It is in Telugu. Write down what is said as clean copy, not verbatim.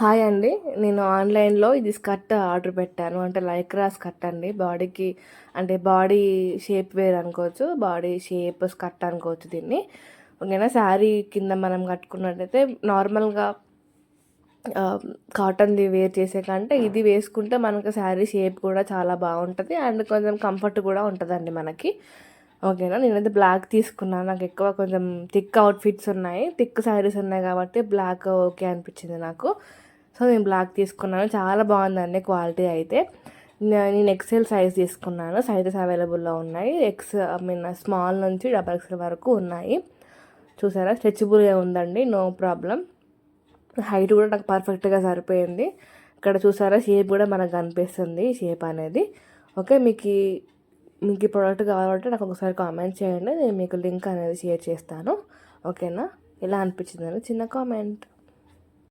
హాయ్ అండి. నేను ఆన్లైన్లో ఇది స్కర్ట్ ఆర్డర్ పెట్టాను. అంటే లైక్రా స్కర్ట్ అండి. బాడీకి అంటే బాడీ షేప్ వేర్ అనుకోవచ్చు. బాడీ షేప్ స్కర్ట్ అనుకోవచ్చు దీన్ని. ఓకేనా. శారీ కింద మనం కట్టుకున్నట్టయితే నార్మల్గా కాటన్ది వేర్ చేసే కంటే ఇది వేసుకుంటే మనకు శారీ షేప్ కూడా చాలా బాగుంటుంది అండ్ కొంచెం కంఫర్ట్ కూడా ఉంటుందండి మనకి. ఓకేనా. నేనైతే బ్లాక్ తీసుకున్నాను. నాకు ఎక్కువ కొంచెం థిక్ అవుట్ఫిట్స్ ఉన్నాయి, థిక్ శారీస్ ఉన్నాయి కాబట్టి బ్లాక్ ఓకే అనిపించింది నాకు. సో నేను బ్లాక్ తీసుకున్నాను. చాలా బాగుందండి క్వాలిటీ అయితే. నేను ఎక్సెల్ సైజ్ తీసుకున్నాను. సైజెస్ అవైలబుల్లో ఉన్నాయి. స్మాల్ నుంచి డబల్ ఎక్సెల్ వరకు ఉన్నాయి. చూసారా, స్ట్రెచబుల్గా ఉందండి, నో ప్రాబ్లం. హైట్ కూడా నాకు పర్ఫెక్ట్గా సరిపోయింది. ఇక్కడ చూసారా, షేప్ కూడా మనకు కనిపిస్తుంది, షేప్ అనేది. ఓకే, మీకు ఈ ప్రోడక్ట్ కావాలంటే నాకు ఒకసారి కామెంట్ చేయండి, నేను మీకు లింక్ అనేది షేర్ చేస్తాను. ఓకేనా. ఎలా అనిపించిందని చిన్న కామెంట్.